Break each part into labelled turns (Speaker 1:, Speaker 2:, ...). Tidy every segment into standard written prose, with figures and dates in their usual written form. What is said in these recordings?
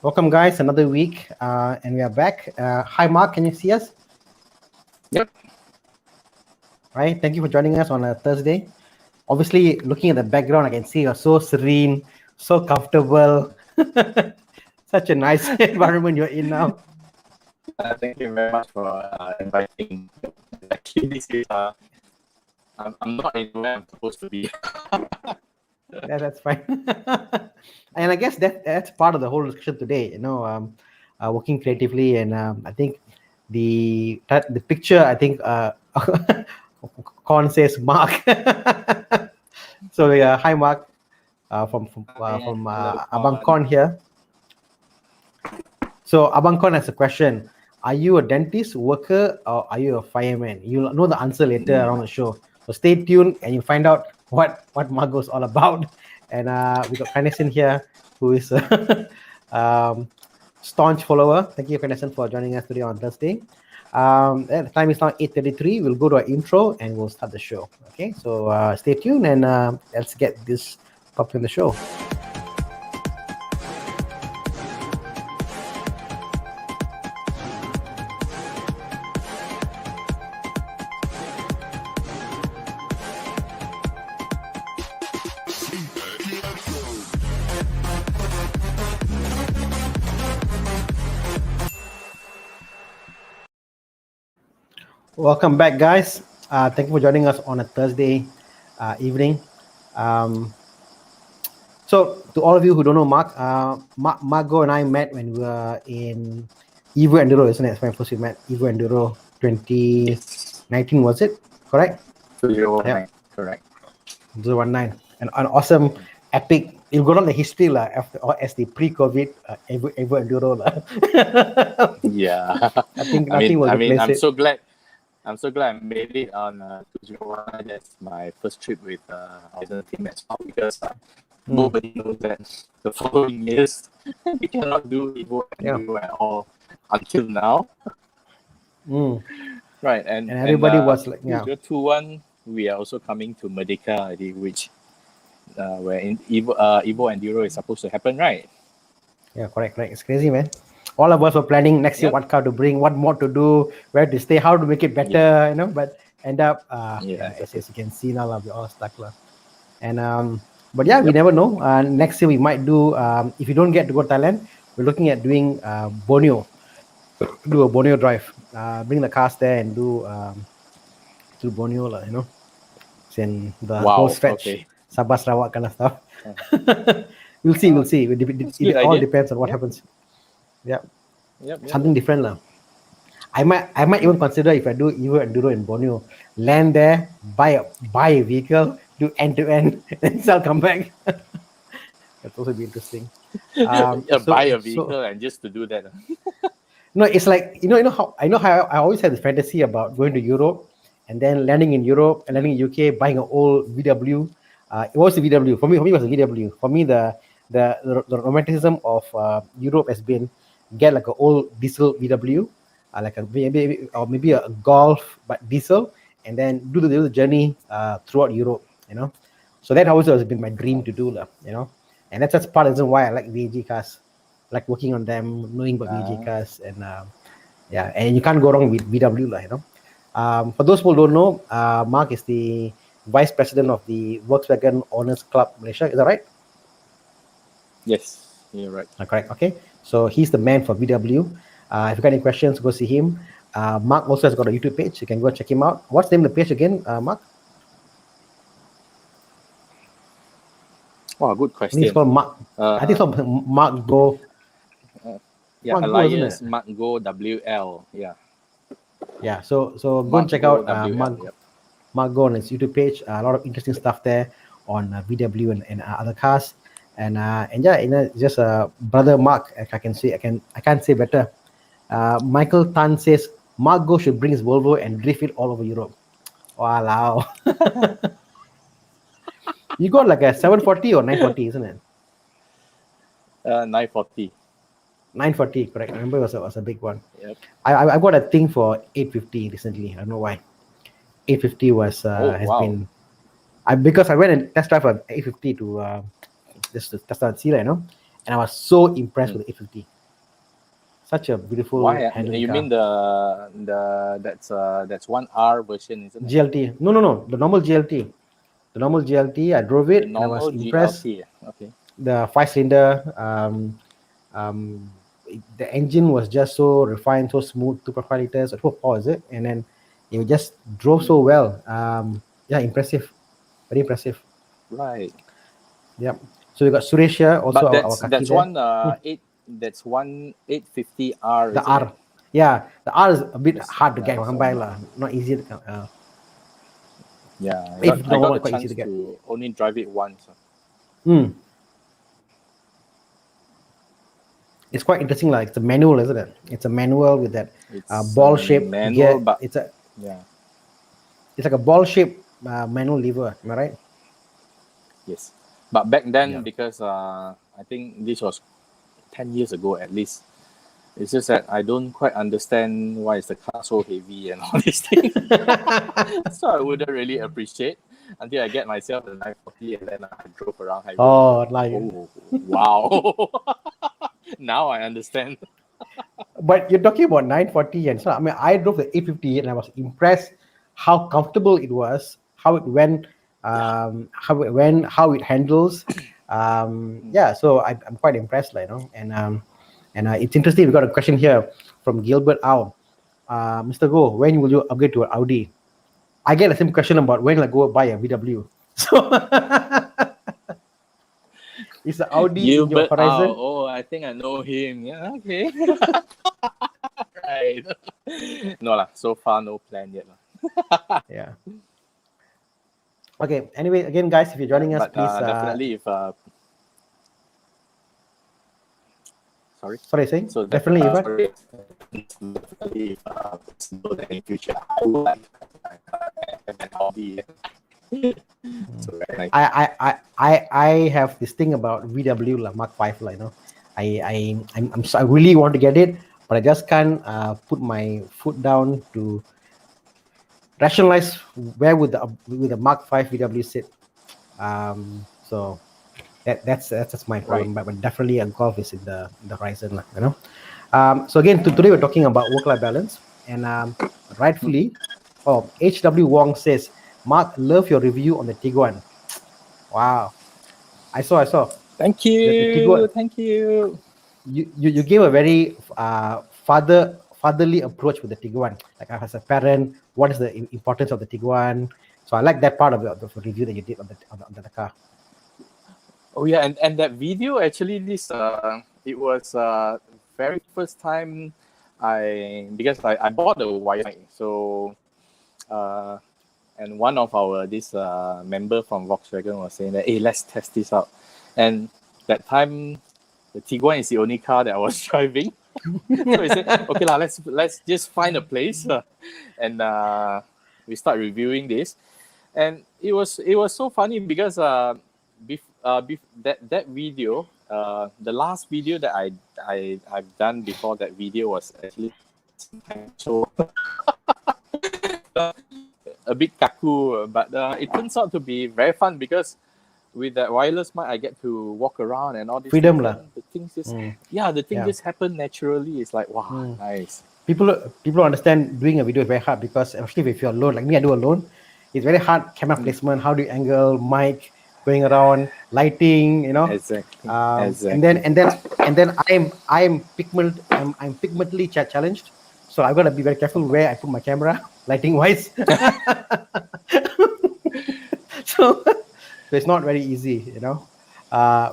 Speaker 1: Welcome, guys. Another week, and we are back. Hi, Mark. Can you see us?
Speaker 2: Yep.
Speaker 1: Right. Thank you for joining us on a Thursday. Obviously, looking at the background, I can see you're so serene, so comfortable. Such a nice environment you're in now.
Speaker 2: Thank you very much for inviting. Actually, this is I'm not in where I'm supposed to be.
Speaker 1: Yeah, that's fine. And I guess that's part of the whole discussion today. Working creatively, and I think the picture. I think Con says Mark. So hi Mark, from Abang Con here. So Abang Con has a question. Are you a dentist, worker, or are you a fireman? You'll know the answer later around the show. So stay tuned and you find out what Mark Goh is all about. And we got Kanesan here, who is a staunch follower. Thank you, Kanesan, for joining us today on Thursday. The time is now 8:33. We'll go to our intro and we'll start the show. Okay, so stay tuned and let's get this popping in the show. Welcome back, guys. Thank you for joining us on a Thursday evening. So, to all of you who don't know Mark, Mark Goh and I met when we were in Evo Enduro, isn't it? That's when first we met. Evo Enduro 2019, was it? Correct?
Speaker 2: 2019, correct.
Speaker 1: 2019. An awesome, epic. You'll go down the history as the pre-COVID Evo Enduro.
Speaker 2: Yeah.
Speaker 1: I think nothing will replace
Speaker 2: I'm
Speaker 1: it.
Speaker 2: I'm so glad I made it on 2019. That's my first trip with our team as well, because nobody knows that the following years we cannot do Evo at all until now. Right, and
Speaker 1: everybody was like,
Speaker 2: 2021, we are also coming to Merdeka, which where Evo Enduro is supposed to happen, right?
Speaker 1: Yeah, correct. It's crazy, man. All of us were planning next year what car to bring, what more to do, where to stay, how to make it better, but end up, as you can see now, we're all stuck. And but yeah, we never know. Next year we might do, if you don't get to go to Thailand, we're looking at doing Borneo, do a Borneo drive, bring the cars there and do through Borneo, and the whole stretch, Sabah Sarawak kind of stuff. We'll see. It all depends on what happens. Yeah. Something different. I might even consider, if I do Evo Enduro in Borneo, land there, buy a vehicle, do end-to-end, and sell, come back. That's also be interesting.
Speaker 2: Buy a vehicle and just to do that.
Speaker 1: No, it's like, how I always had this fantasy about going to Europe and then landing in Europe and landing in UK, buying an old VW. It was a VW. For me, it was a VW. For me, the romanticism of Europe has been get like an old diesel VW, like maybe a Golf but diesel, and then do the journey throughout Europe. So that always has been my dream to do, and that's part of the reason why I like VG cars, like working on them, knowing about VG cars, and and you can't go wrong with VW, For those who don't know, Mark is the Vice President of the Volkswagen Owners Club Malaysia. Is that right?
Speaker 2: Yes, you're right.
Speaker 1: Correct. Okay. So he's the man for VW. If you got any questions, go see him. Mark also has got a YouTube page. You can go check him out. What's the name of the page again, Mark?
Speaker 2: Wow, good question.
Speaker 1: He's called Mark. I think it's called Mark Goh.
Speaker 2: Mark Alliance, Mark Goh WL. Yeah.
Speaker 1: Yeah. So go and check out Mark Goh on his YouTube page. A lot of interesting stuff there on VW and other cars. And just brother Mark, I can't say better. Michael Tan says Mark Goh should bring his Volvo and drift it all over Europe. Wow. You got like a 740 or 940, isn't it?
Speaker 2: 940.
Speaker 1: 940, correct. I remember it was a big one.
Speaker 2: Yep.
Speaker 1: I got a thing for 850 recently. I don't know why. 850 was been. Because I went and test drive an 850 to just to test out see, and I was so impressed with the 850. Such a beautiful handling
Speaker 2: You
Speaker 1: car.
Speaker 2: mean that's 1R version, isn't it?
Speaker 1: GLT? No, the normal GLT. The normal GLT. I drove it and I was impressed.
Speaker 2: GLT. Okay.
Speaker 1: The 5-cylinder. The engine was just so refined, so smooth. 2.5 liters. 4 is it? And then it just drove so well. Impressive. Very impressive.
Speaker 2: Right.
Speaker 1: Yep. So we got Suresh here, also
Speaker 2: but
Speaker 1: our
Speaker 2: that's
Speaker 1: there.
Speaker 2: one 850R.
Speaker 1: The R. Yeah, the R is a bit hard to get. Not easy to come.
Speaker 2: Yeah, I got the chance to only drive it once.
Speaker 1: It's quite interesting. Like it's a manual, isn't it? It's a manual with that ball shape.
Speaker 2: Manual, but
Speaker 1: it's like a ball shape manual lever. Am I right?
Speaker 2: Yes, but back then, because I think this was 10 years ago at least. It's just that I don't quite understand why is the car so heavy and all these things. So I wouldn't really appreciate until I get myself a 940 and then I drove around highway.
Speaker 1: Oh, like
Speaker 2: wow. Now I understand.
Speaker 1: But you're talking about 940 and so I drove the 850 and I was impressed how comfortable it was, how it went, how it handles. So I'm quite impressed, and it's interesting. We got a question here from Gilbert Au. Mr. Goh, when will you upgrade to an Audi? I get the same question about when I go buy a VW. So is the Audi in your horizon?
Speaker 2: Oh, I think I know him. Yeah, okay. Right. No lah. So far, no plan yet.
Speaker 1: Yeah. Okay. Anyway, again, guys, if you're joining us, please.
Speaker 2: Definitely, if.
Speaker 1: Sorry, saying?
Speaker 2: So
Speaker 1: definitely,
Speaker 2: definitely, possible that in future I would like an Audi. So
Speaker 1: I have this thing about VW Mark 5 I really want to get it, but I just can't put my foot down to rationalize where would the Mark 5 VW sit. So that's my problem.
Speaker 2: Right.
Speaker 1: But definitely a Golf is in the horizon, So again, today we're talking about work-life balance, and rightfully, HW Wong says, Mark, love your review on the Tiguan. Wow, I saw.
Speaker 2: Thank you. Thank you.
Speaker 1: You gave a very fatherly approach with the Tiguan. Like as a parent, what is the importance of the Tiguan? So I like that part of the review that you did on the car.
Speaker 2: Oh yeah, and that video actually, this it was very first time because I bought the Wi-Fi, so and one of our member from Volkswagen was saying that, hey, let's test this out, and that time the Tiguan is the only car that I was driving. So we said, okay lah, let's just find a place, and we start reviewing this, and it was so funny because that video, the last video that I've done before that video was actually so a bit kaku, but it turns out to be very fun because with that wireless mic I get to walk around and all this
Speaker 1: freedom
Speaker 2: things, the things just just happen naturally. It's like wow, nice.
Speaker 1: People understand doing a video is very hard because especially if you're alone, like me, I do alone. It's very hard. Camera placement, how do you angle mic, going around, lighting,
Speaker 2: Exactly.
Speaker 1: And then I'm pigmentally challenged, so I've got to be very careful where I put my camera, lighting wise. So it's not very easy,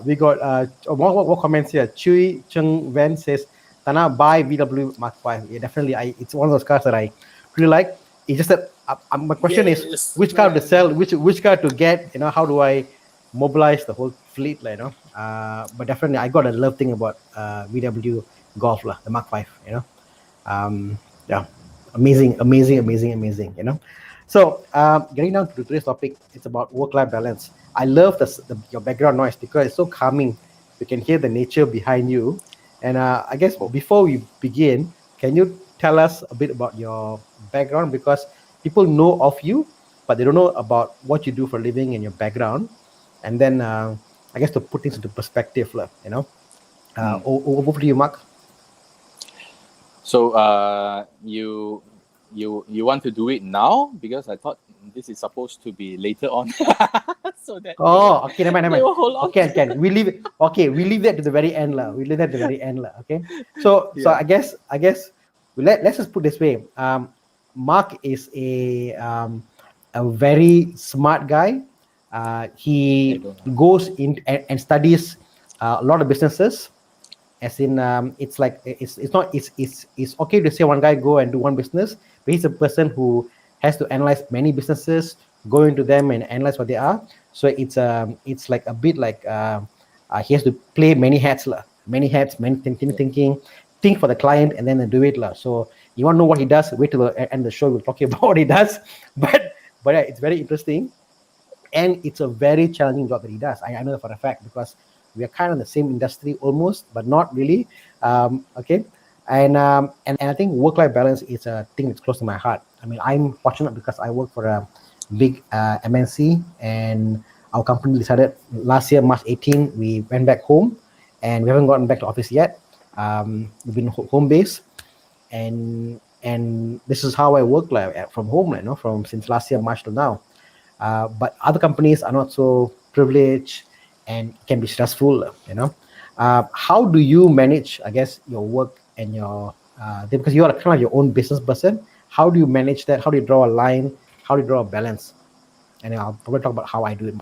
Speaker 1: We got more comments here. Chui Cheng Wen says, Thana, buy VW Mark 5. Yeah, definitely. It's one of those cars that I really like. It's just that my question is which car to sell, which car to get, how do I mobilize the whole fleet, But definitely I got a love thing about VW Golf, the Mark 5, amazing, So getting down to today's topic, it's about work-life balance. I love your background noise because it's so calming. You can hear the nature behind you. And I guess before we begin, can you tell us a bit about your background? Because people know of you, but they don't know about what you do for a living and your background. And then I guess to put things into perspective, Over to you, Mark.
Speaker 2: So you want to do it now, because I thought this is supposed to be later on. So that
Speaker 1: Okay, never mind.
Speaker 2: hold on.
Speaker 1: Okay. We leave it. Okay, we leave that to the very end, lah. We leave that to the very end, lah. Okay. So I guess let's just put this way. Mark is a very smart guy. He goes in and studies a lot of businesses. As in, it's okay to say one guy go and do one business, but he's a person who has to analyze many businesses, go into them and analyze what they are. So it's like a bit like he has to play many hats, many thinking, think for the client and then do it. So you want to know what he does, wait till the end of the show, we'll talk about what he does. But yeah, it's very interesting. And it's a very challenging job that he does. I know that for a fact, because we are kind of in the same industry almost, but not really. Okay. And I think work-life balance is a thing that's close to my heart. I mean, I'm fortunate because I work for a big MNC, and our company decided last year, March 18, we went back home, and we haven't gotten back to office yet. We've been home-based, and this is how I work from home, from since last year, March to now. But other companies are not so privileged and can be stressful, How do you manage, I guess, your work and your, because you are kind of your own business person, how do you manage that? How do you draw a line? How do you draw a balance? And I'll probably talk about how I do it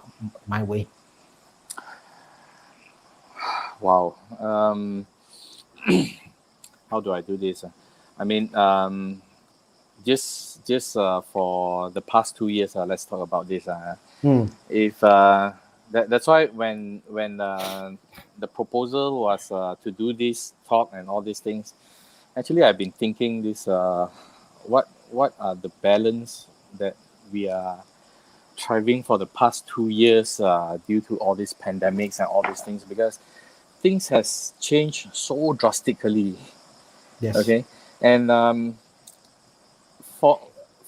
Speaker 1: my way.
Speaker 2: Wow. How do I do this? I mean, just for the past 2 years, let's talk about this. If that's why when the proposal was to do this talk and all these things, actually I've been thinking this: what are the balance that we are striving for the past 2 years due to all these pandemics and all these things, because things has changed so drastically.
Speaker 1: Yes.
Speaker 2: Okay, and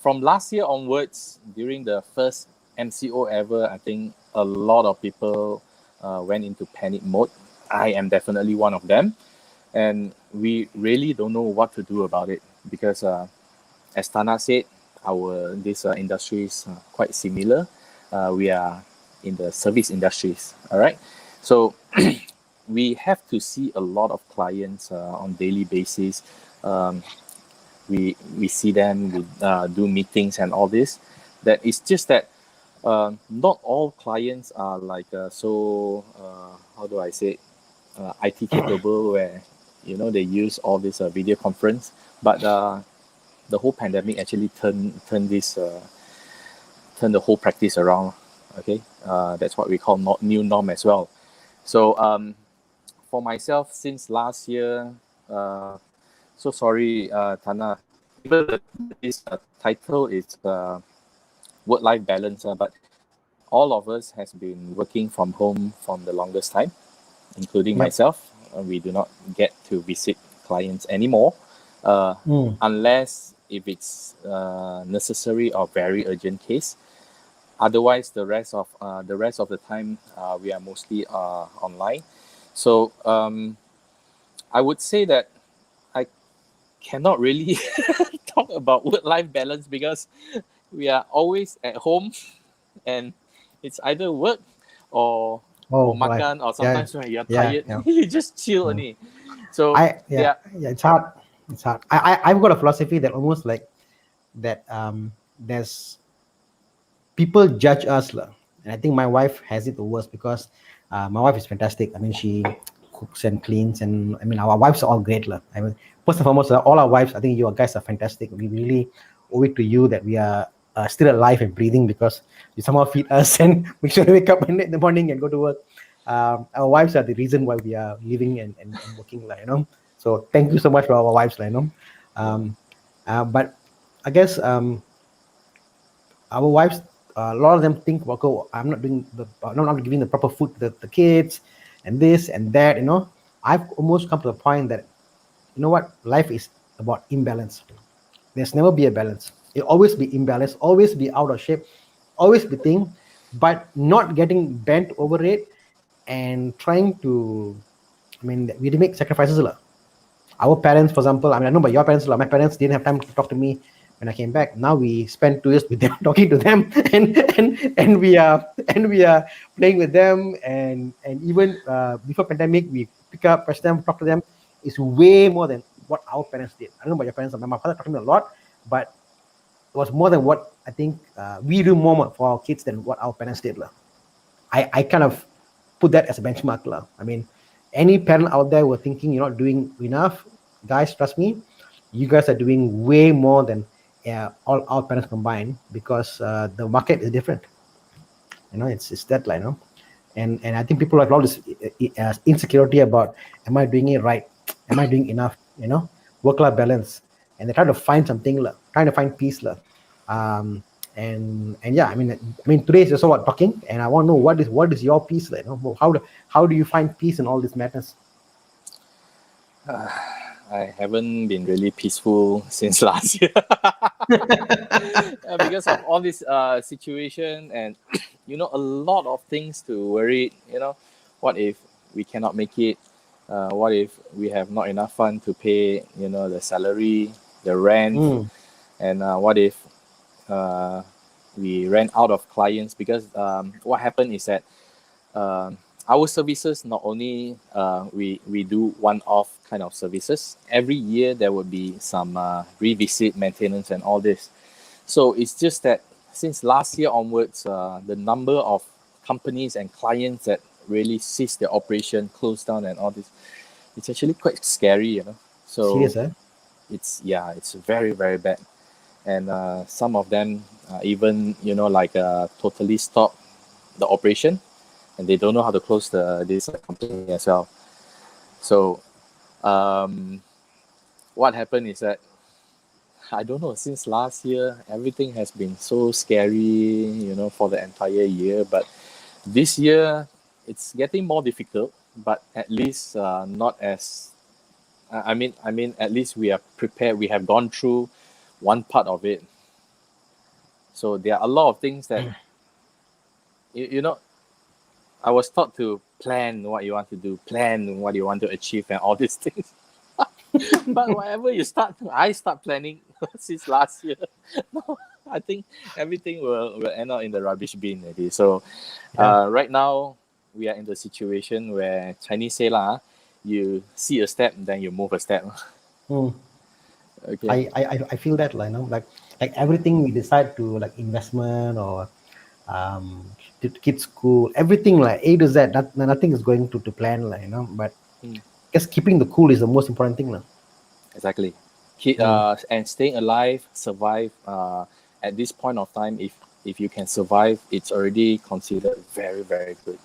Speaker 2: from last year onwards, during the first MCO ever, I think a lot of people went into panic mode. I am definitely one of them, and we really don't know what to do about it, because as Thana said, this industry is quite similar. We are in the service industries, all right? So we have to see a lot of clients on daily basis. We see them, we do meetings and all this. That it's just that not all clients are like how do I say, IT capable, where they use all this video conference. But the whole pandemic actually turned the whole practice around. Okay, that's what we call new norm as well. So for myself, since last year, so sorry, Thana, even this title is work-life balance, but all of us has been working from home from the longest time, including myself. We do not get to visit clients anymore, unless if it's necessary or very urgent case. Otherwise, the rest of the time, we are mostly online. So I would say that I cannot really talk about work-life balance, because we are always at home, and it's either work or makan, or sometimes when you're tired, you just chill only. So
Speaker 1: it's hard. I've got a philosophy that almost like that. There's people judge us, and I think my wife has it the worst, because my wife is fantastic. I mean, she cooks and cleans, and I mean, our wives are all great. I mean, first and foremost, all our wives, I think you guys are fantastic. We really owe it to you that we are still alive and breathing, because you somehow feed us and make sure we wake up in the morning and go to work. Our wives are the reason why we are living and working, So thank you so much for our wives, but I guess our wives, a lot of them think, well, I'm not giving the proper food to the kids, and this and that. I've almost come to the point that, what, life is about imbalance. There's never be a balance. It always be imbalanced, always be out of shape, always be thing, but not getting bent over it and trying to I mean, we did make sacrifices lah. Our parents, for example, I mean, I know about your parents lah. My parents didn't have time to talk to me when I came back. Now we spend 2 years with them, talking to them, and we are playing with them, and even before pandemic, we pick up, press them, talk to them. It's way more than what our parents did. I don't know about your parents. My father talked to me a lot, but it was more than what I think we do more for our kids than what our parents did lah. I kind of put that as a benchmark lah. I mean, any parent out there who are thinking you're not doing enough, guys, trust me, you guys are doing way more than all our parents combined, because the market is different. You know, it's that like, you know, and I think people have all this insecurity about, am I doing it right? Am I doing enough? You know, work-life balance, and they try to find something, trying to find peace. And yeah, I mean today is also about talking, and I want to know what is your peace like? You know? How do you find peace in all this madness?
Speaker 2: I haven't been really peaceful since last year because of all this situation, and you know, a lot of things to worry. You know, what if we cannot make it? What if we have not enough fund to pay? You know, the salary, the rent, and what if we ran out of clients? Because what happened is that our services, not only we do one-off kind of services. Every year there will be some revisit, maintenance, and all this. So it's just that since last year onwards, the number of companies and clients that really cease their operation, close down, and all this, it's actually quite scary, you know. So
Speaker 1: serious, eh?
Speaker 2: It's very, very bad. And some of them even, you know, like totally stop the operation, and they don't know how to close this company as well. So what happened is that, I don't know, since last year, everything has been so scary, you know, for the entire year. But this year, it's getting more difficult, but at least not as, I mean, at least we are prepared. We have gone through one part of it. So there are a lot of things that, you know, I was taught to plan what you want to do, plan what you want to achieve, and all these things. But whatever I start planning since last year. I think everything will end up in the rubbish bin already. So right now, we are in the situation where Chinese say lah, you see a step, then you move a step. Okay.
Speaker 1: I feel that, like, you know, like everything we decide to, like, investment or to kids' school, everything like A to Z, nothing is going to plan, like, you know. But just keeping the cool is the most important thing now.
Speaker 2: Exactly. And staying alive, survive. At this point of time, if you can survive, it's already considered very, very good.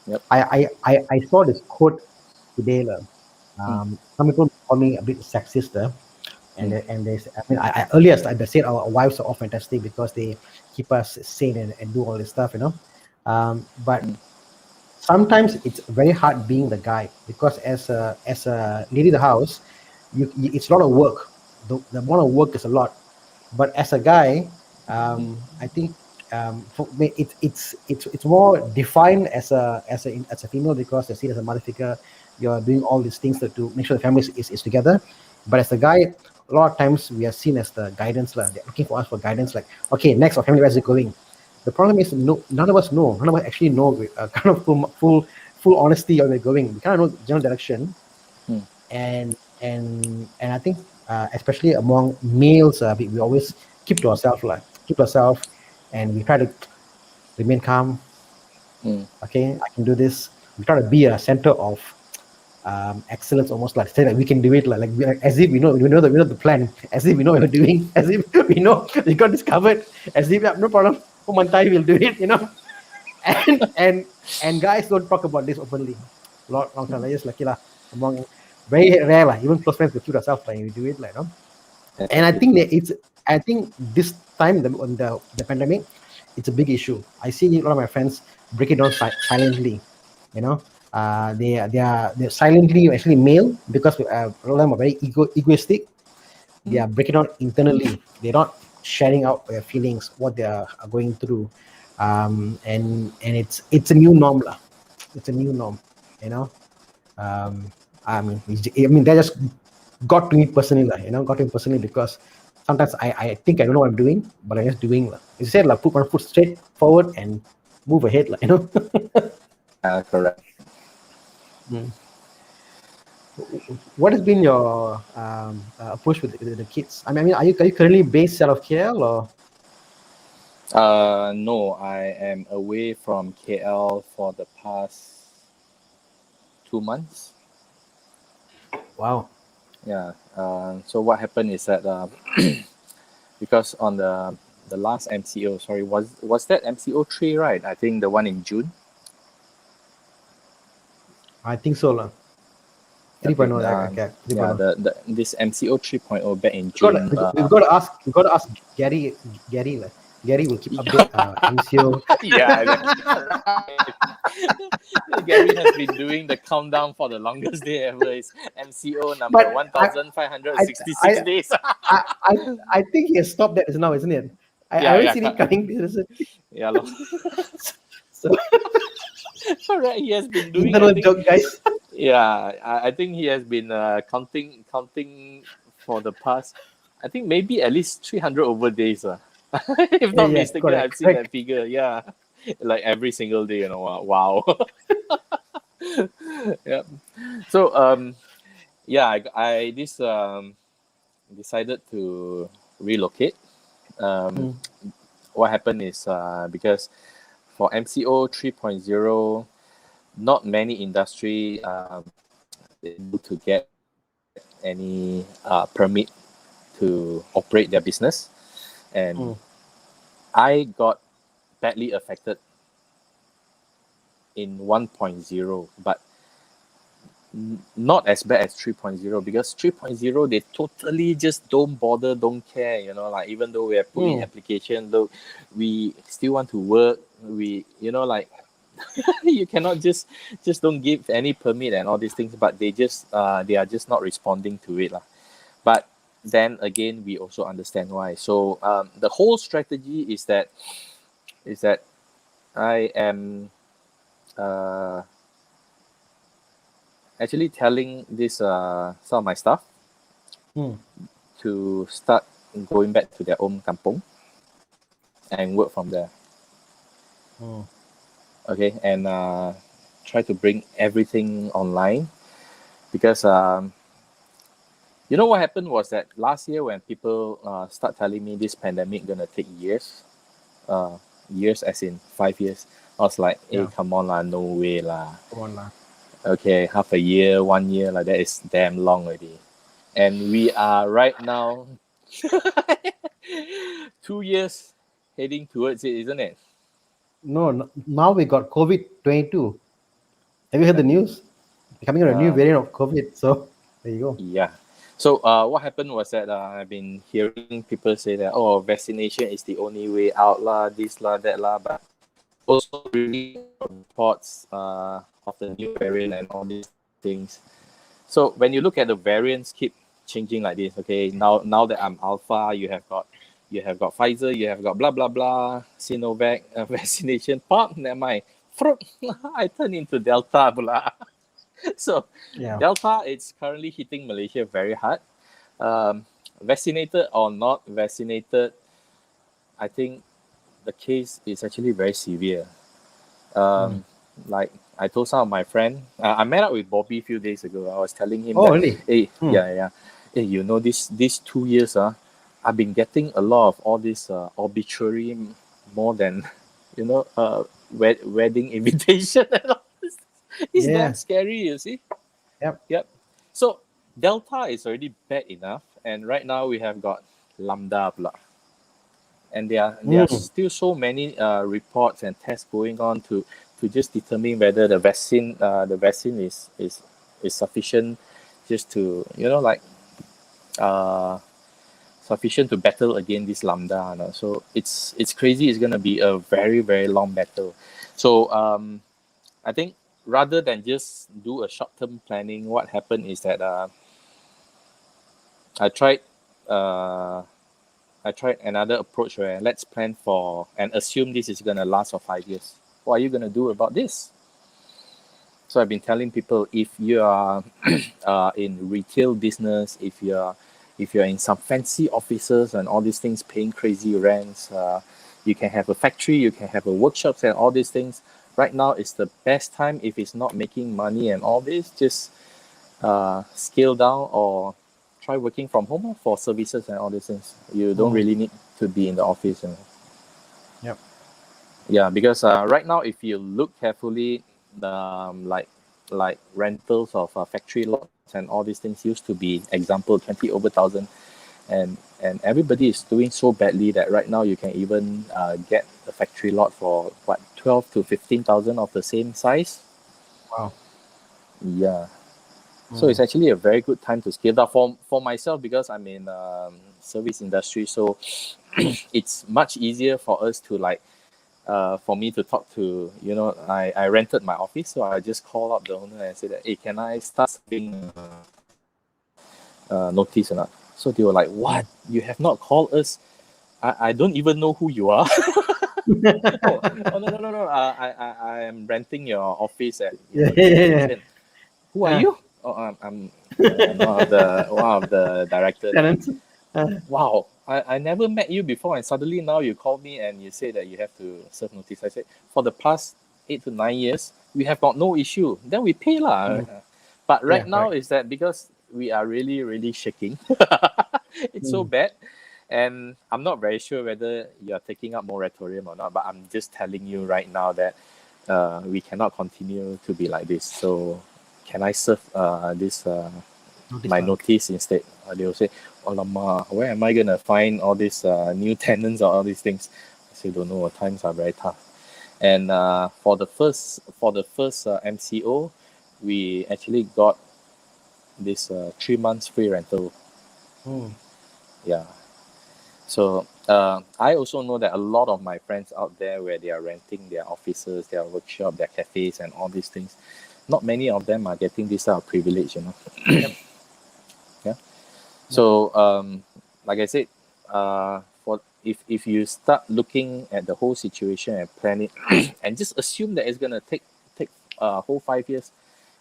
Speaker 2: Yep.
Speaker 1: I saw this quote today. Some people call me a bit sexist, and they say, I mean, earlier I said our wives are all fantastic because they keep us sane and do all this stuff, you know. But sometimes it's very hard being the guy, because as a lady of the house, it's a lot of work. The amount of work is a lot. But as a guy, I think for me, it's more defined as a female, because you're seen as a mother figure. You're doing all these things to make sure the family is together. But as a guy, a lot of times we are seen as the guidance. They're looking for us for guidance, like, okay, next, our family, where's it going? The problem is, none of us know. None of us actually know kind of full honesty where we're going. We kind of know general direction. And I think, especially among males, we always keep to ourselves, and we try to remain calm. Okay, I can do this. We try to be a center of excellence, almost like say that we can do it, like as if we know the plan, as if we know what we're doing, as if we know we got this covered, as if no problem, Mantai will do it, you know. And guys don't talk about this openly. Long time, like, just like among very rare, like, even close friends will keep ourselves, like, we do it, like, you know. And I think this time on the pandemic, it's a big issue. I see a lot of my friends break it down silently, you know. They're silently actually male, because a lot of them are very egoistic. They are breaking down internally. They're not sharing out their feelings, what they are going through, and it's a new norm, lah. It's a new norm, you know. I mean, that just got to me personally, got to me personally because sometimes I think I don't know what I'm doing, but I'm just doing. You said, like, put my foot straight forward and move ahead,
Speaker 2: Correct.
Speaker 1: What has been your approach with the kids? I mean, are you currently based out of KL or?
Speaker 2: No, I am away from KL for the past 2 months.
Speaker 1: Wow.
Speaker 2: Yeah. So what happened is that because on the last MCO, sorry, was that MCO 3, right? I think the one in June.
Speaker 1: I think so, lah. 3.0. Okay. 3.0.
Speaker 2: Yeah, this MCO 3.0 back in
Speaker 1: We've
Speaker 2: June.
Speaker 1: got to ask Gary. Gary will keep update MCO.
Speaker 2: Yeah, Gary has been doing the countdown for the longest day ever. It's MCO number
Speaker 1: But
Speaker 2: 1,566 days.
Speaker 1: I think he has stopped that now, isn't it? I haven't seen it coming.
Speaker 2: Yeah, lor.
Speaker 1: So
Speaker 2: Correct. He has been doing.
Speaker 1: internal joke, guys.
Speaker 2: Yeah, I think he has been counting for the past, I think maybe at least 300 over days. If not mistaken,
Speaker 1: correct,
Speaker 2: I've seen that figure. Yeah, like every single day. Wow. Yeah. So yeah, I decided to relocate. What happened is because for MCO 3.0, not many industry able to get any permit to operate their business, and I got badly affected in 1.0, but not as bad as 3.0, because 3.0 they totally just don't bother, don't care, like even though we have put in application, though we still want to work, we like you cannot just don't give any permit and all these things, but they are just not responding to it lah. But then again, we also understand why. So the whole strategy is that I am actually telling this some of my staff to start going back to their own kampong and work from there. Okay, and try to bring everything online, because what happened was that last year when people start telling me this pandemic gonna take years as in 5 years, I was like, hey, come on lah, no way lah.
Speaker 1: Come on lah.
Speaker 2: Okay, half a year, 1 year, like that is damn long already. And we are right now 2 years heading towards it, isn't it?
Speaker 1: No, now we got COVID-22. Have you heard the news? Coming out a new variant of COVID. So there you go.
Speaker 2: Yeah. So what happened was that I've been hearing people say that, vaccination is the only way out lah, this lah, that lah, but also reading reports of the new variant and all these things. So when you look at the variants keep changing like this, okay, now that I'm Alpha, you have got Pfizer, you have got blah blah blah, Sinovac vaccination, pop, never mind, I turn into Delta pula. So Delta, it's currently hitting Malaysia very hard. Vaccinated or not vaccinated, I think the case is actually very severe. Like I told some of my friends, I met up with Bobby a few days ago. I was telling him,
Speaker 1: really?
Speaker 2: Hey, yeah. Hey, these 2 years, I've been getting a lot of all this obituary more than, wedding invitation and all this. It's that scary, you see? Yep. So Delta is already bad enough, and right now we have got Lambda pula. And there are still so many reports and tests going on to just determine whether the vaccine is sufficient, just to sufficient to battle against this Lambda. So it's crazy. It's gonna be a very, very long battle. So I think rather than just do a short-term planning, what happened is that I tried another approach where let's plan for and assume this is gonna last for 5 years. What are you gonna do about this? So I've been telling people, if you are in retail business, if you're in some fancy offices and all these things, paying crazy rents, you can have a factory, you can have a workshops and all these things. Right now is the best time. If it's not making money and all this, just scale down or try working from home for services and all these things. You don't really need to be in the office.
Speaker 1: Yep.
Speaker 2: Yeah, because right now, if you look carefully, like rentals of factory lots and all these things used to be, example, 20 over thousand, and everybody is doing so badly that right now you can even get a factory lot for what, 12 to 15,000 of the same size.
Speaker 1: Wow.
Speaker 2: Yeah. So it's actually a very good time to scale down for myself, because I'm in service industry. So it's much easier for us to for me to talk to, I rented my office, so I just call up the owner and say that, hey, can I start serving notice or not? So they were like, what? You have not called us? I don't even know who you are. Oh, no. I am renting your office at
Speaker 1: Yeah.
Speaker 2: Who are you? Oh, I'm one of the directors.
Speaker 1: Tenants.
Speaker 2: Wow, I never met you before, and suddenly now you call me and you say that you have to serve notice. I said, for the past 8 to 9 years, we have got no issue. Then we pay lah. But right now is that because we are really, really shaking. It's so bad. And I'm not very sure whether you're taking up moratorium or not, but I'm just telling you right now that we cannot continue to be like this. So can I serve my notice instead? They will say, "Alamak, where am I gonna find all these new tenants or all these things?" I say, "Don't know. Times are very tough." And for the first MCO, we actually got this 3 months free rental. Yeah. So I also know that a lot of my friends out there, where they are renting their offices, their workshop, their cafes, and all these things, not many of them are getting this type of privilege, Yep. Yeah. So like I said, for if you start looking at the whole situation and plan it, and just assume that it's gonna take a whole 5 years,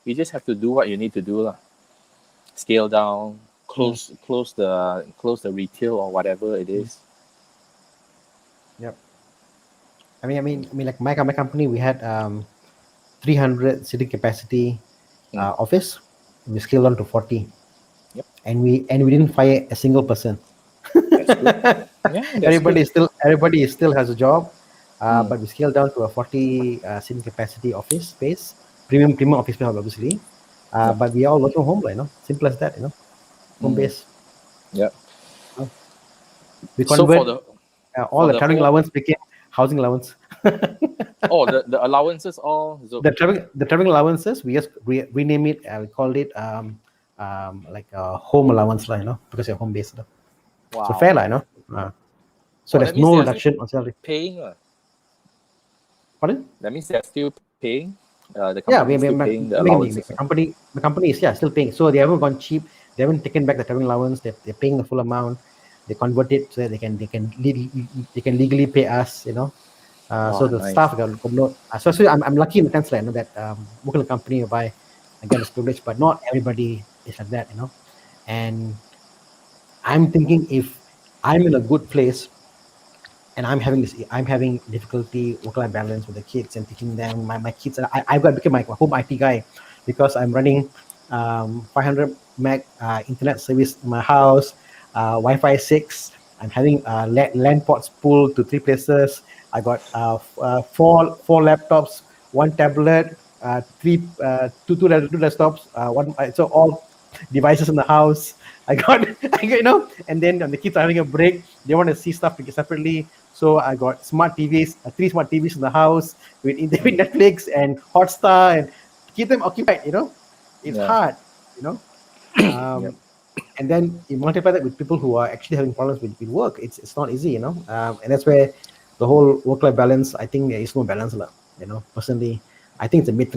Speaker 2: you just have to do what you need to do lah. Scale down, close the retail or whatever it is.
Speaker 1: Yep. I mean, like my company, we had 300 seating capacity office. We scaled down to 40.
Speaker 2: Yep.
Speaker 1: And we didn't fire a single person.
Speaker 2: That's good. Yeah, that's
Speaker 1: everybody still has a job, but we scaled down to a 40 seating capacity office space, premium office space, obviously. But we are all working home, simple as that, home base.
Speaker 2: Yeah.
Speaker 1: We convert all the traveling allowance became housing allowance.
Speaker 2: Oh, the allowances all.
Speaker 1: The traveling allowances, we just rename it. We called it like a home allowance, because you're home based.
Speaker 2: Wow.
Speaker 1: So fair, so there's no reduction on salary.
Speaker 2: Paying.
Speaker 1: Pardon?
Speaker 2: That means they're still paying. The company is still paying the allowances.
Speaker 1: The company is still paying. So they haven't gone cheap. They haven't taken back the traveling allowance. They're paying the full amount. They convert it so that they can legally pay us. So the staff got no. So I'm lucky in the sense that that working in a company whereby I get this privilege, but not everybody is like that. And I'm thinking, if I'm in a good place and I'm having difficulty work-life balance with the kids and teaching them, my kids, I've got to become my home IT guy, because I'm running 500 meg internet service in my house, Wi-Fi 6. I'm having LAN ports pulled to 3 places. I got 4 laptops, 1 tablet, two desktops, one. So all devices in the house. I got, and then when the kids are having a break, they want to see stuff separately. So I got smart TVs, 3 smart TVs in the house with Netflix and Hotstar, and keep them occupied. It's hard. And then you multiply that with people who are actually having problems with work. It's not easy, and that's where the whole work-life balance, I think there is no balance, personally. I think it's a myth.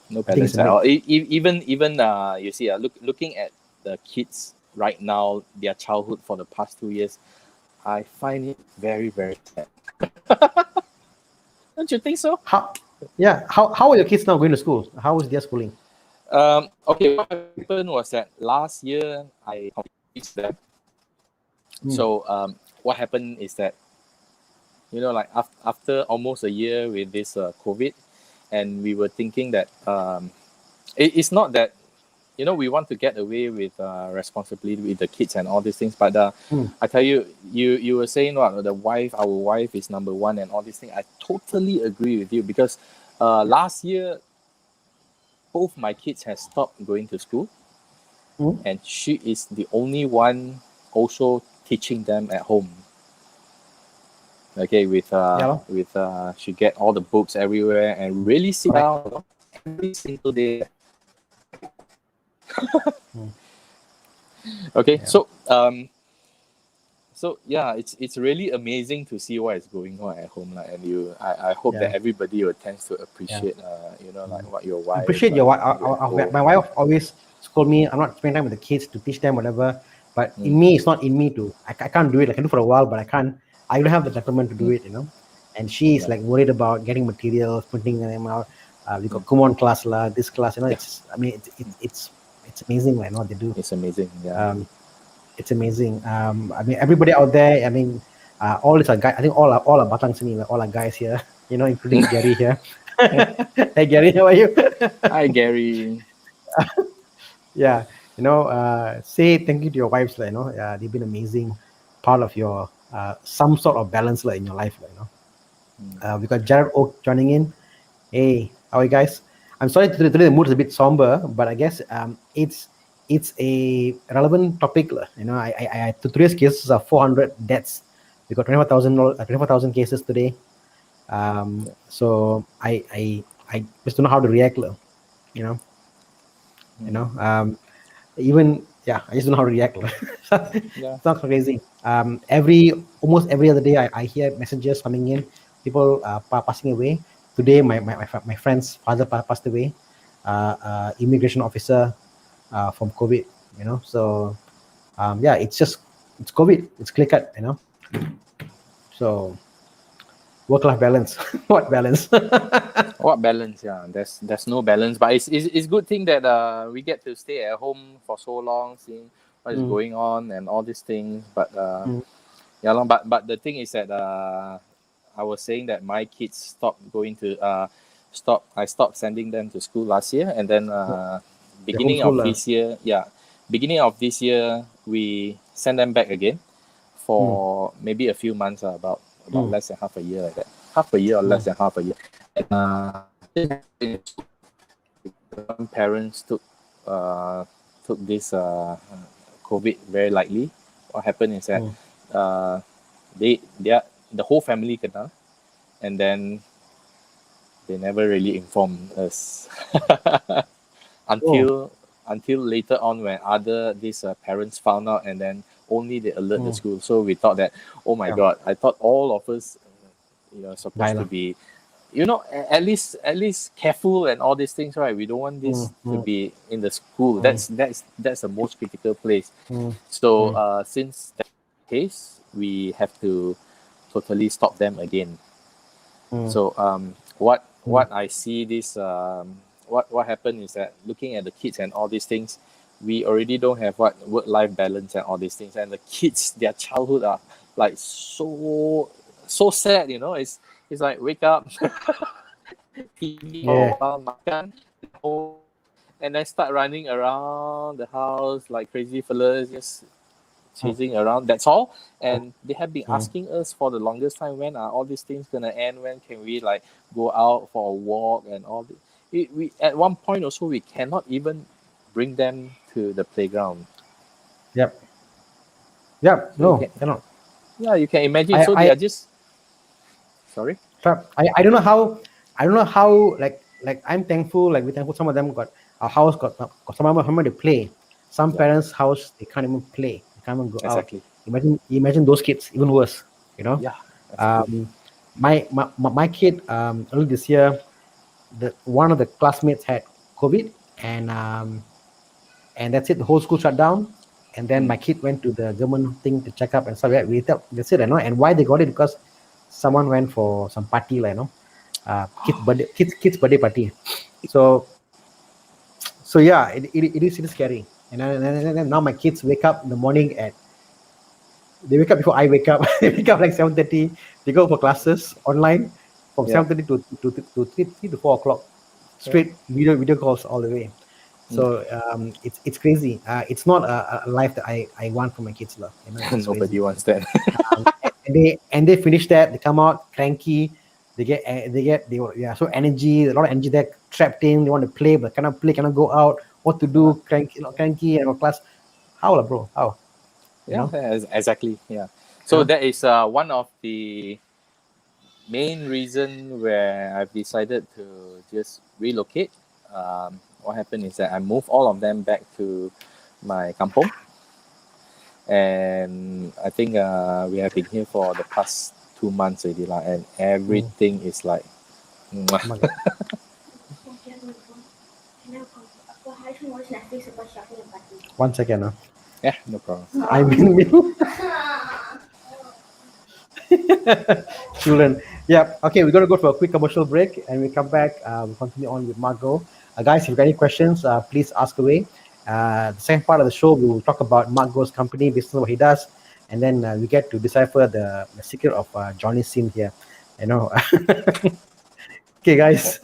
Speaker 2: No balance at all. Even you see, looking at the kids right now, their childhood for the past 2 years, I find it very, very sad. Don't you think so?
Speaker 1: Yeah. How are your kids now going to school? How is their schooling?
Speaker 2: Okay, what happened was that last year I completed them. So what happened is that, like after almost a year with this COVID, and we were thinking that it's not that we want to get away with responsibility with the kids and all these things, but I tell you, you were saying what our wife is number one and all these things. I totally agree with you because last year both my kids have stopped going to school, and she is the only one also teaching them at home. Okay, with she get all the books everywhere and really sit down every single day. Okay, so yeah, it's really amazing to see what is going on at home, like, and I hope that everybody will tend to appreciate like what your wife
Speaker 1: appreciate your wife. My wife always scold me. I'm not spending time with the kids to teach them whatever. But in me, it's not in me to. I can't do it. I can do for a while, but I can't. I don't have the temperament to do it, And she is like worried about getting materials, printing them out. We got Kumon class lah, this class. It's. I mean, it's amazing, like what they do.
Speaker 2: It's amazing. Yeah.
Speaker 1: It's amazing. I mean, everybody out there. I mean, all is a guy. I think all are Batang Sini, all are guys here. Including Gary here. Hey Gary, how are you?
Speaker 2: Hi Gary.
Speaker 1: Yeah, say thank you to your wives, they've been amazing part of your some sort of balance in your life, we got Jared Oak joining in. Hey, how are you guys? I'm sorry today the mood is a bit somber, but I guess it's a relevant topic, I today's cases are 400 deaths. We got 24,000 cases today. So I just don't know how to react, even I just don't know how to react. It's not crazy. Almost every other day I hear messages coming in, people passing away. Today my friend's father passed away, immigration officer from COVID, so it's COVID, it's clear cut, so work-life balance. What balance?
Speaker 2: What balance? Yeah, there's no balance, but it's good thing that we get to stay at home for so long, seeing what is going on and all these things. But but the thing is that I was saying that my kids stopped going to I stopped sending them to school last year, and then beginning of this year we send them back again for maybe a few months, about less than half a year, like that. Half a year or less than half a year. And some parents took this COVID very lightly. What happened is that the whole family kena, and then they never really informed us until later on, when these parents found out, and then only they alert the school. So we thought that, oh my God, I thought all of us supposed to be at least careful and all these things, right? We don't want this to be in the school. That's the most critical place. So since that case, we have to totally stop them again. So what I see this what happened is that, looking at the kids and all these things, we already don't have work-life balance and all these things, and the kids, their childhood are like so sad, it's like, wake up, TV, makan, and then start running around the house like crazy fellas, just chasing around. That's all. And they have been asking us for the longest time, when are all these things gonna end? When can we go out for a walk and all this? We at one point also, we cannot even bring them to the playground.
Speaker 1: Yep. No, cannot.
Speaker 2: Yeah, you can imagine. They are just. Sorry.
Speaker 1: I don't know how. Like I'm thankful. Like, we're thankful. Some of them got our house got some of them to play. Some parents' house, they can't even play. They can't even go out. Imagine those kids, even worse.
Speaker 2: Yeah.
Speaker 1: My kid early this year, one of the classmates had COVID, and that's it. The whole school shut down, and then my kid went to the government thing to check up and stuff. We thought that's it, And why they got it? Because someone went for some party, kids birthday party. So yeah, it is scary. And then now my kids wake up in the morning they wake up before I wake up. They wake up like 7:30. They go for classes online from 7:30 to 3 to 4 o'clock. Straight video calls all the way. So it's crazy. It's not a life that I want for my kids, love. You know,
Speaker 2: Nobody wants that.
Speaker 1: and they finish that. They come out cranky. They so energy. A lot of energy there trapped in. They want to play, but cannot play. Cannot go out. What to do? Cranky. And class. How, bro? How?
Speaker 2: Yeah, exactly. Yeah. So that is one of the main reason where I've decided to just relocate. What happened is that I moved all of them back to my kampong, and I think we have been here for the past 2 months already, and everything is like.
Speaker 1: One second.
Speaker 2: Yeah, no problem.
Speaker 1: I mean, children. Yeah. Okay, we're gonna go for a quick commercial break, and we come back. We'll continue on with Mark Goh. Guys, if you've got any questions, please ask away. The second part of the show, we will talk about Mark Goh's company, business, what he does, and then we get to decipher the secret of Johnny's sim here. You know. Okay, guys.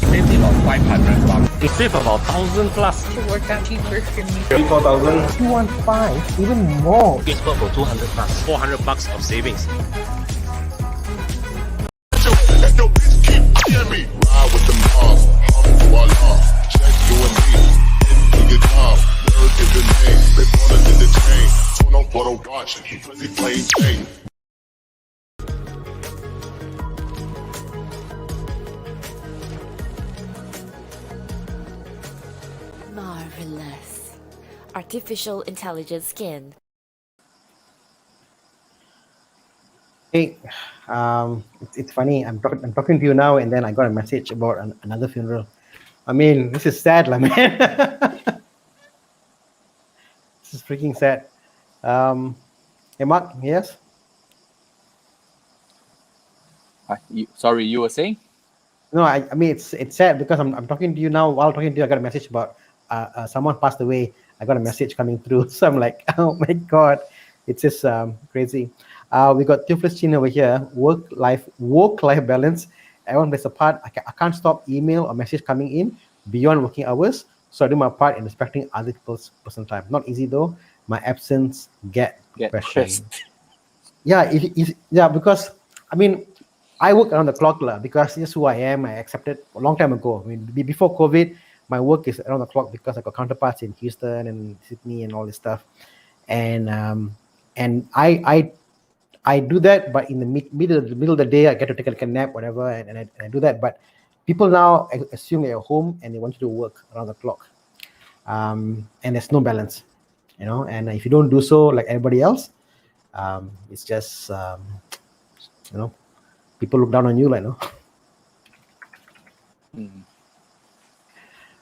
Speaker 3: Save about 500 bucks. You save about 1,000 plus.
Speaker 4: To work out cheaper for me.
Speaker 3: 4,000.
Speaker 1: 215, even more.
Speaker 3: Facebook for 200 plus. 400 bucks of savings.
Speaker 5: Ride with them bars, voila. Check you and me. Into your job, word is the name. They ballin' in the chain. Turn up what I watch. He plain Jane.
Speaker 6: Marvelous. Artificial intelligence skin.
Speaker 1: Hey, it's funny. I'm talking to you now, and then I got a message about another funeral. I mean, this is sad, man. This is freaking sad. Hey, Mark. Yes.
Speaker 2: Sorry, you were saying?
Speaker 1: No, I mean it's sad because I'm talking to you now. While talking to you, I got a message about someone passed away. I got a message coming through, so I'm like, oh my god, it's just crazy. We got Theophilus Chin over here. Work-life balance. Everyone plays a part. I can't stop email or message coming in beyond working hours, so I do my part in respecting other people's personal time. Not easy though. My absence get questioned. Yeah, because I mean, I work around the clock because this is who I am. I accepted a long time ago. I mean, before COVID, my work is around the clock because I got counterparts in Houston and Sydney and all this stuff, and I do that, but in the middle of the day, I get to take a nap, whatever, and I do that. But people now assume you're home and they want you to work around the clock, and there's no balance, you know. And if you don't do so, like everybody else, it's just you know, people look down on you, like, no.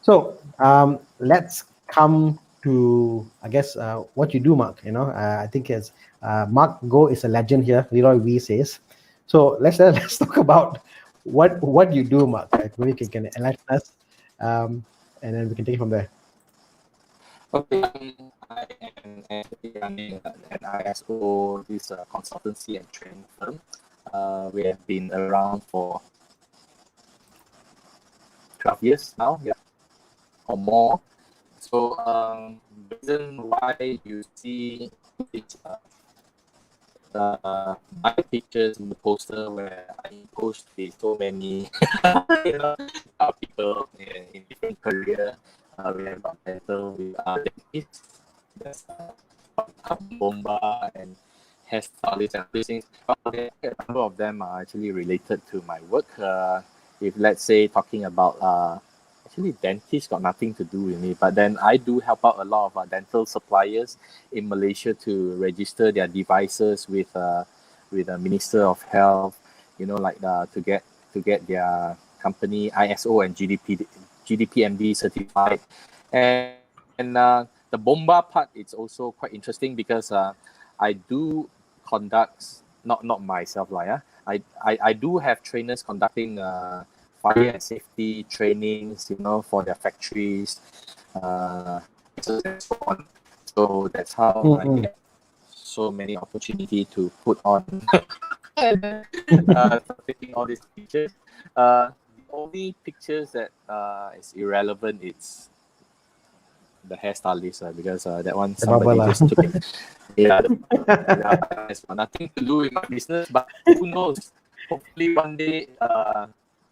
Speaker 1: So let's come to, I guess, what you do, Mark. You know, I think it's Mark Goh is a legend here. Leroy V says. So let's talk about what you do, Mark. Right? Maybe you can enlighten us, and then we can take it from there.
Speaker 2: Okay, I am running an ISO, this consultancy and training firm. We have been around for 12 years now, yeah, or more. So the reason why you see it's my pictures in the poster where I post with so many people in different career. We have got dental, we are dentists, there's bomba and hairstylists and things. A number of them are actually related to my work. If let's say talking about actually dentists got nothing to do with me, but then I do help out a lot of dental suppliers in Malaysia to register their devices with the Minister of Health, you know, like to get their company ISO and GDPMD certified. And the bomba part, it's also quite interesting because I do conduct, not myself, I do have trainers conducting fire and safety trainings, for their factories, and so on. So that's how I get so many opportunity to put on taking all these pictures. The only pictures that is irrelevant, it's the hairstylist, because that one somebody just took it. Yeah, it's nothing to do with my business, but who knows? Hopefully one day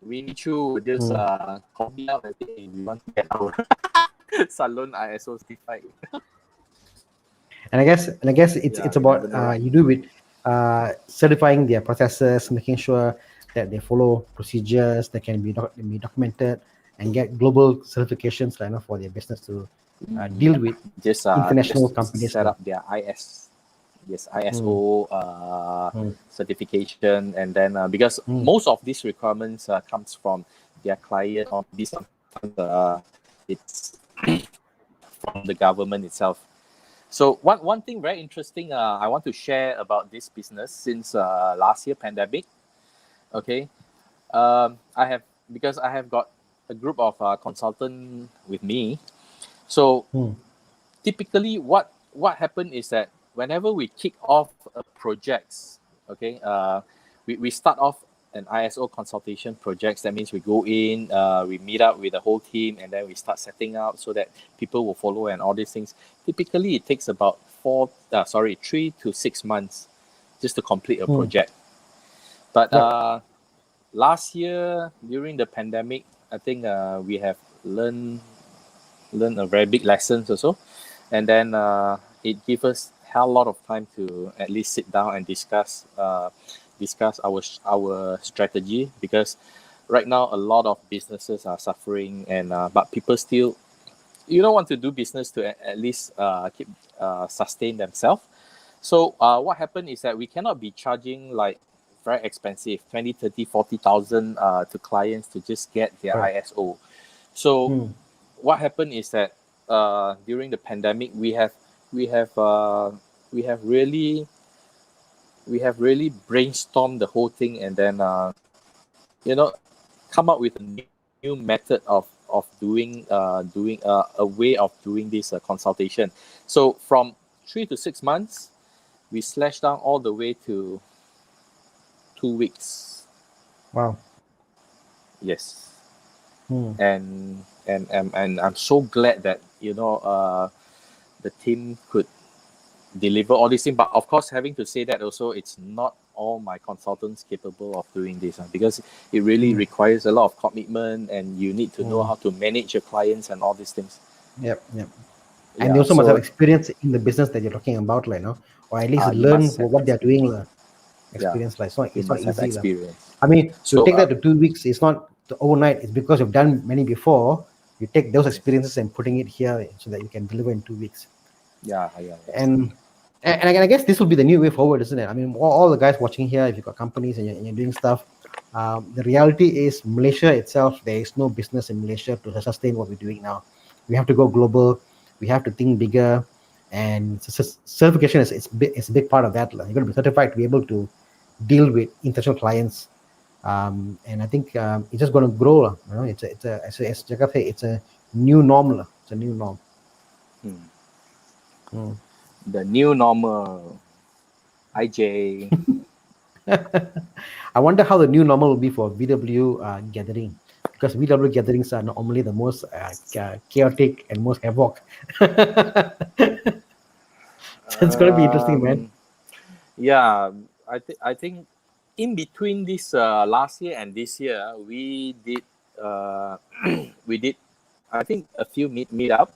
Speaker 2: we need to just call me out and say we want to get our salon ISO certified.
Speaker 1: And I guess it's about you do with certifying their processes, making sure that they follow procedures that can be documented, and get global certifications for their business to deal with
Speaker 2: just
Speaker 1: international
Speaker 2: just
Speaker 1: companies.
Speaker 2: Set up their ISO certification, and then because most of these requirements comes from their client, or this sometimes it's from the government itself. So one thing very interesting I want to share about this business since last year pandemic. Okay, I have got a group of consultants with me. So typically what happened is that whenever we kick off projects, okay, we start off an ISO consultation projects. That means we go in, we meet up with the whole team, and then we start setting up so that people will follow and all these things. Typically, it takes about 3 to 6 months just to complete a project. But last year during the pandemic, I think we have learned a very big lessons also, and then it gives us a lot of time to at least sit down and discuss our strategy, because right now a lot of businesses are suffering, and but people still want to do business to at least keep sustain themselves. So what happened is that we cannot be charging like very expensive 20, 30, 40,000 to clients to just get their ISO. So what happened is that during the pandemic we have really brainstormed the whole thing, and then come up with a new method of doing a way of doing this consultation. So from 3 to 6 months, we slashed down all the way to 2 weeks.
Speaker 1: Wow.
Speaker 2: Yes. And I'm so glad that the team could deliver all these things. But of course, having to say that also, it's not all my consultants capable of doing this, because it really requires a lot of commitment, and you need to know how to manage your clients and all these things.
Speaker 1: Yep. And they also must have experience in the business that you're talking about, or at least learn what they're doing. Experience, it's not easy.
Speaker 2: Experience.
Speaker 1: I mean, to take that to 2 weeks, it's not overnight. It's because you've done many before. You take those experiences and putting it here so that you can deliver in 2 weeks.
Speaker 2: Yeah.
Speaker 1: And I guess this will be the new way forward, isn't it? I mean, all the guys watching here, if you've got companies and you're doing stuff, the reality is Malaysia itself, there is no business in Malaysia to sustain what we're doing now. We have to go global. We have to think bigger. And certification is a big part of that. You're going to be certified to be able to deal with international clients. And I think it's just going to grow. It's a new normal. It's a new norm.
Speaker 2: The new normal. IJ.
Speaker 1: I wonder how the new normal will be for VW gathering, because VW gatherings are normally the most chaotic and most havoc. So it's going to be interesting, man.
Speaker 2: Yeah, I think in between this last year and this year, we did I think a few meet up.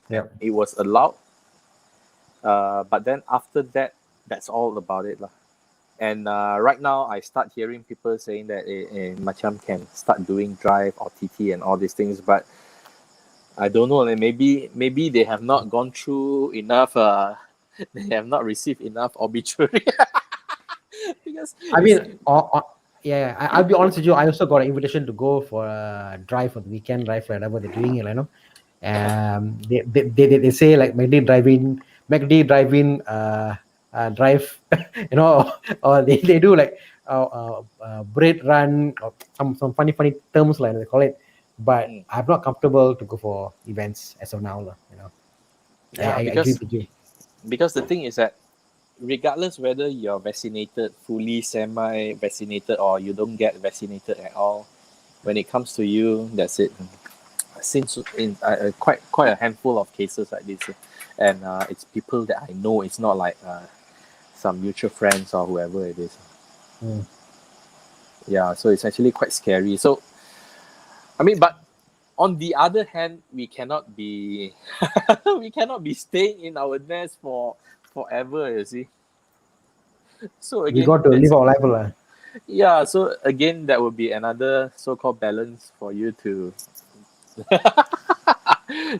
Speaker 1: Yeah,
Speaker 2: it was allowed. But then after that, that's all about it lah. And right now, I start hearing people saying that macam can start doing drive or TT and all these things, but I don't know. Maybe they have not gone through enough. They have not received enough obituary. Because
Speaker 1: I mean, I'll be honest with you. I also got an invitation to go for a drive for the weekend, drive for whatever they're doing. They say like MACD driving drive, or they do like bread run or some funny terms like they call it. But I'm not comfortable to go for events as of now,
Speaker 2: Yeah,
Speaker 1: I agree with you.
Speaker 2: because the thing is that regardless whether you're vaccinated, fully semi-vaccinated, or you don't get vaccinated at all, when it comes to you, that's it. Since in quite a handful of cases like this, and it's people that I know. It's not like some mutual friends or whoever it is. Yeah, so it's actually quite scary. So, I mean, but on the other hand, we cannot be we cannot be staying in our nest for forever. You see. So again,
Speaker 1: We got to live our life, lah.
Speaker 2: yeah. So again, that would be another so-called balance for you to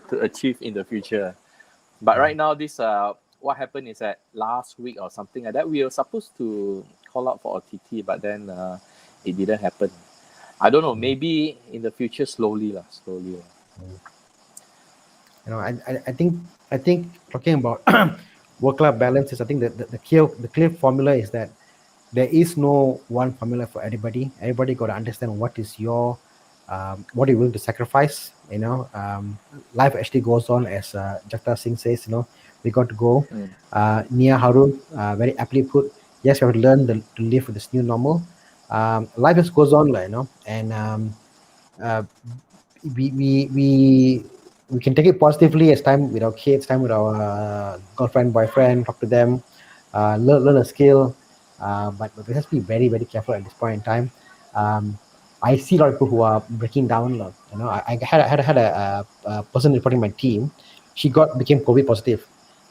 Speaker 2: to achieve in the future. But right now, this what happened is that last week or something like that, we were supposed to call out for OTT, but then it didn't happen. I don't know. Maybe in the future, slowly.
Speaker 1: I think talking about work-life balance is, I think that the clear formula is that there is no one formula for everybody. Everybody got to understand what is your what you're willing to sacrifice. Life actually goes on, as Jakta Singh says. We got to go. Nia Harun very aptly put. Yes, we have to learn to live with this new normal. Life just goes on, and we can take it positively as time with our kids, time with our girlfriend, boyfriend, talk to them, learn a skill. But we have to be very, very careful at this point in time. I see a lot of people who are breaking down. I had a person reporting my team. She became COVID positive,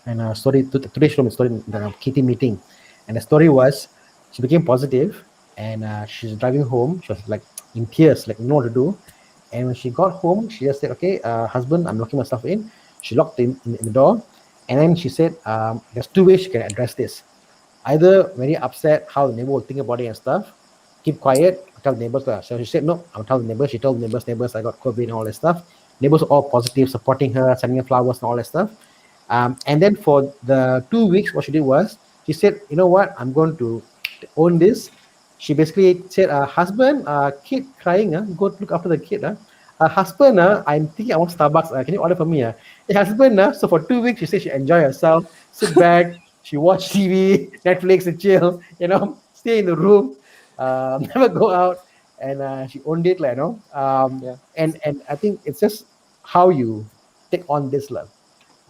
Speaker 1: and today she told me a story in the KT meeting, and the story was she became positive, and she's driving home. She was like in tears, like know what to do. And when she got home, she just said, "Okay, husband, I'm locking myself in." She locked in the door, and then she said, "There's two ways she can address this. Either very upset how the neighbor will think about it and stuff, keep quiet, tell the neighbors." So she said, "No, I'll tell the neighbors." She told the neighbors, "I got COVID," and all that stuff. Neighbors were all positive, supporting her, sending her flowers and all that stuff. And then for the 2 weeks, what she did was, she said, "You know what? I'm going to own this." She basically said, "Husband, kid crying, go look after the kid. Husband, I'm thinking I want Starbucks. Can you order for me? Hey, husband, so for 2 weeks, she said she enjoy herself, sit back, she watch TV, Netflix, and chill, stay in the room, never go out, and she owned it, And I think it's just how you take on this love.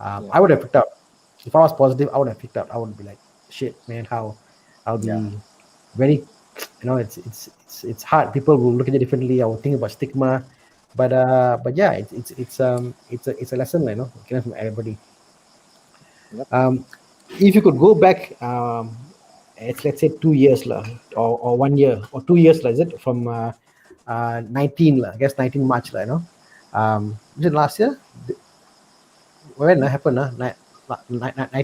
Speaker 1: I would have picked up. If I was positive, I would have picked up. I would be like, shit, man, how I'll be very, it's hard. People will look at it differently. I will think about stigma, but yeah, it's a lesson, from everybody. If you could go back, it's let's say 2 years or 1 year or 2 years, is it from 19 I guess 19 March was it last year? When that happened?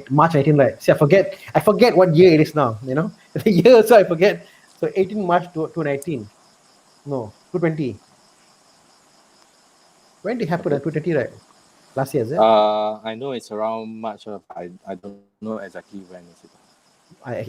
Speaker 1: March 19, right? See, I forget what year it is now. The year, so I forget. So 18 March 2019. No, 220. When did it happen? 220, right? Last year, is it?
Speaker 2: I know it's around March. I don't know exactly when is it.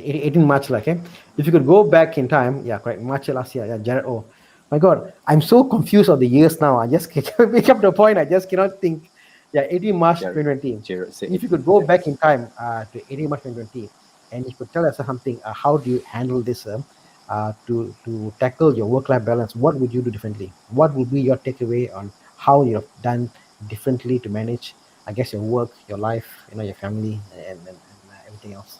Speaker 1: 18 March, okay. If you could go back in time, yeah, correct. March last year, yeah, Jared. Oh my God, I'm so confused of the years now. I just can't make up the point. I just cannot think. Yeah, 18 March 2020. If you could go back in time to 18 March 2020, and if you could tell us something, how do you handle this to tackle your work-life balance? What would you do differently? What would be your takeaway on how you have done differently to manage, I guess, your work, your life, your family, and everything else?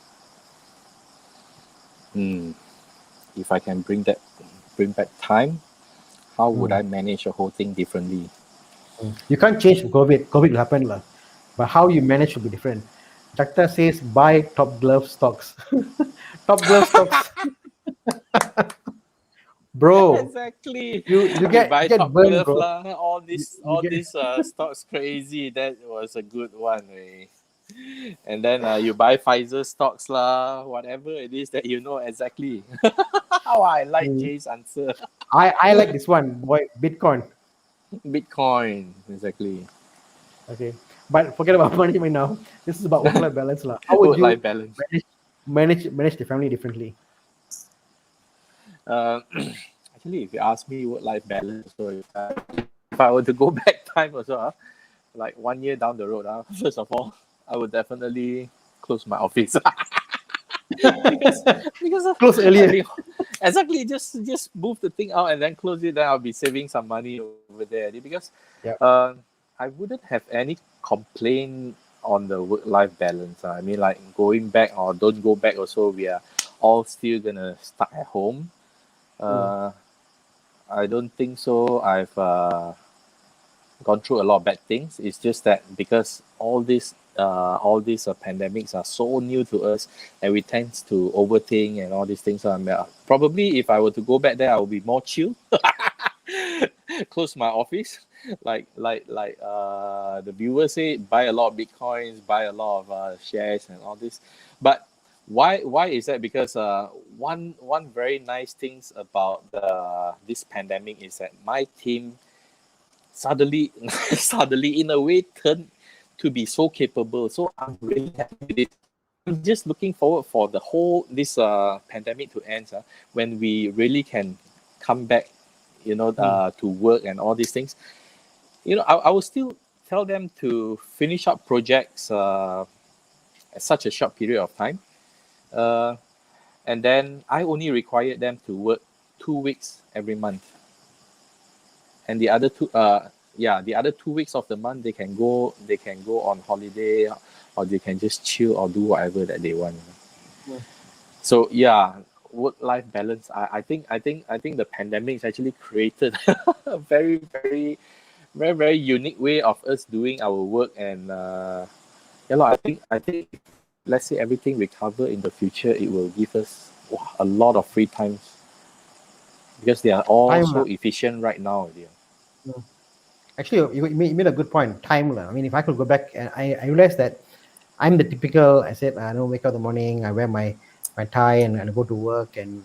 Speaker 2: If I can bring back time, how would I manage the whole thing differently?
Speaker 1: You can't change COVID. COVID will happen, but how you manage will be different. Doctor says buy top glove stocks. Top glove stocks. Bro,
Speaker 2: exactly.
Speaker 1: You get
Speaker 2: top
Speaker 1: burned,
Speaker 2: glove
Speaker 1: bro.
Speaker 2: All this stocks crazy. That was a good one. And then you buy Pfizer stocks whatever it is that you know exactly. How I like Jay's answer.
Speaker 1: I like this one, boy. Bitcoin,
Speaker 2: exactly.
Speaker 1: Okay, but forget about money right now. This is about work-life balance, How would you manage the family differently?
Speaker 2: Actually, if you ask me work-life balance, so if I were to go back time also, like 1 year down the road, first of all, I would definitely close my office. because
Speaker 1: Close earlier.
Speaker 2: I think, exactly, just move the thing out and then close it. Then I'll be saving some money over there. Because I wouldn't have any complaint on the work-life balance. I mean, like going back or don't go back. Also, we are all still gonna stuck at home. I don't think so. I've gone through a lot of bad things. It's just that because all these pandemics are so new to us, and we tend to overthink and all these things. Probably if I were to go back there, I would be more chill. Close my office, like the viewers say, buy a lot of bitcoins, buy a lot of shares and all this. But why is that? Because one very nice things about this pandemic is that my team suddenly in a way turned to be so capable. So I'm really happy with it. I'm just looking forward for the whole this pandemic to end, when we really can come back, to work and all these things. I will still tell them to finish up projects at such a short period of time. And then I only required them to work 2 weeks every month. And the other 2 weeks of the month they can go on holiday, or they can just chill or do whatever that they want. So work-life balance. I think the pandemic has actually created a very, very, very, very unique way of us doing our work. And I think let's say everything recover in the future, it will give us a lot of free times, because they are all so efficient right now.
Speaker 1: Actually, you made a good point. Time. I mean, if I could go back, and I realized that I'm the typical. I said I don't wake up in the morning. I wear my tie and I go to work, and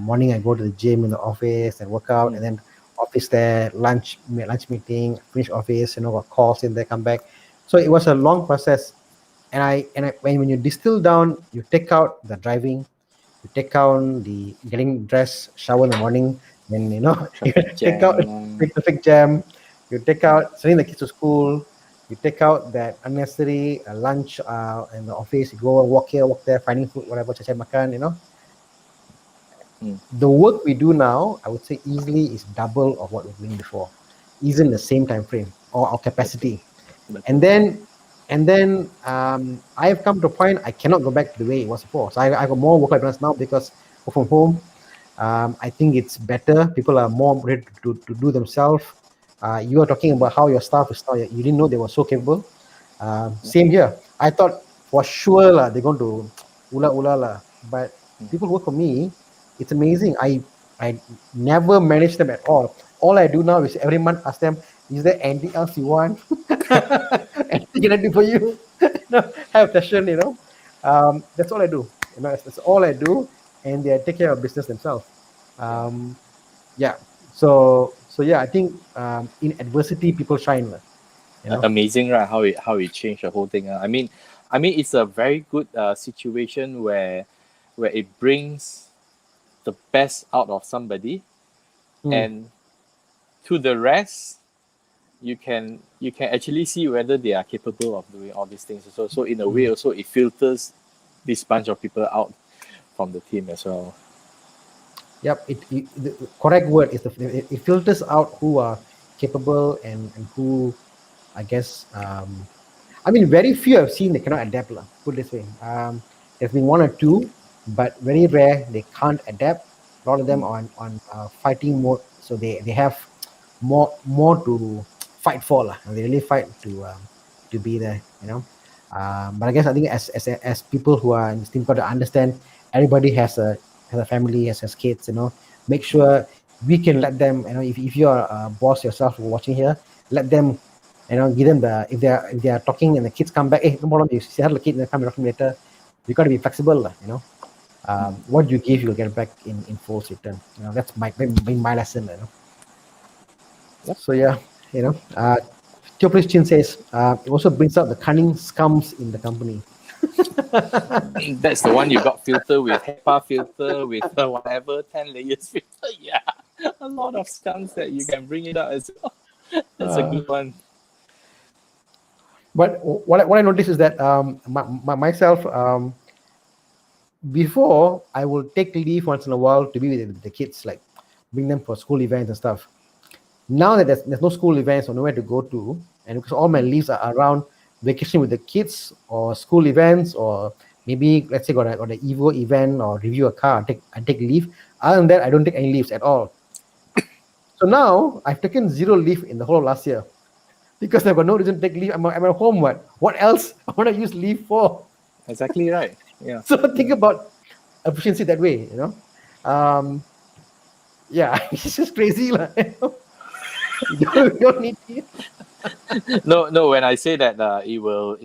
Speaker 1: morning I go to the gym in the office and work out, and then office there, lunch meeting, finish office, got calls in there, come back. So it was a long process. And I when you distill down, you take out the driving, you take out the getting dressed, shower in the morning, then you take out the traffic jam, you take out sending the kids to school, you take out that unnecessary lunch in the office. You go walk here, walk there, finding food, whatever, cacai makan. The work we do now, I would say easily is double of what we were doing before, even in the same time frame or our capacity. And then I have come to a point I cannot go back to the way it was before. So I got more work-life balance now because work from home. I think it's better. People are more ready to do themselves. You are talking about how your staff is now. You didn't know they were so capable. Same here. I thought for sure they're going to ula, but people work for me. It's amazing. I never manage them at all. All I do now is every month ask them, is there anything else you want? Anything can I do for you? Have a session, that's all I do. That's all I do, and they take care of business themselves. So I think in adversity people shine.
Speaker 2: Amazing, right? How it changed the whole thing. I mean, it's a very good situation where it brings the best out of somebody, and to the rest, you can actually see whether they are capable of doing all these things. So in a way, also it filters this bunch of people out from the team as well.
Speaker 1: Yep, the correct word is it filters out who are capable and who, I guess, very few I've seen they cannot adapt. Put it this way, there's been one or two, but very rare they can't adapt. A lot of them on fighting mode, so they have more to fight for, and they really fight to be there. But I think as people who are in this team got to understand, everybody has a family, has kids. Make sure we can let them. If you are a boss yourself watching here, let them. Give them if they are talking and the kids come back. Hey, no problem. You say hello, kid, and they come back later. You got to be flexible, what you give, you'll get back in full return. That's my lesson.
Speaker 2: Yep.
Speaker 1: So Theopolis Chin says it also brings out the cunning scums in the company.
Speaker 2: That's the one you got filter with HEPA filter with whatever 10 layers filter. Yeah, a lot of stunts that you can bring it out as well. That's a good one.
Speaker 1: But what I noticed is that myself, before I will take leave once in a while to be with the kids, like bring them for school events and stuff. Now that there's no school events or nowhere to go to, and because all my leaves are around vacation with the kids or school events, or maybe let's say got an Evo event or review a car, I take leave. Other than that, I don't take any leaves at all. So now I've taken 0 leave in the whole of last year because I've got no reason to take leave. I'm at home. What else I want to use leave for?
Speaker 2: Exactly right. Yeah.
Speaker 1: So think about efficiency that way, you know. Yeah, it's just crazy, like. You don't need to.
Speaker 2: No. When I say that, it will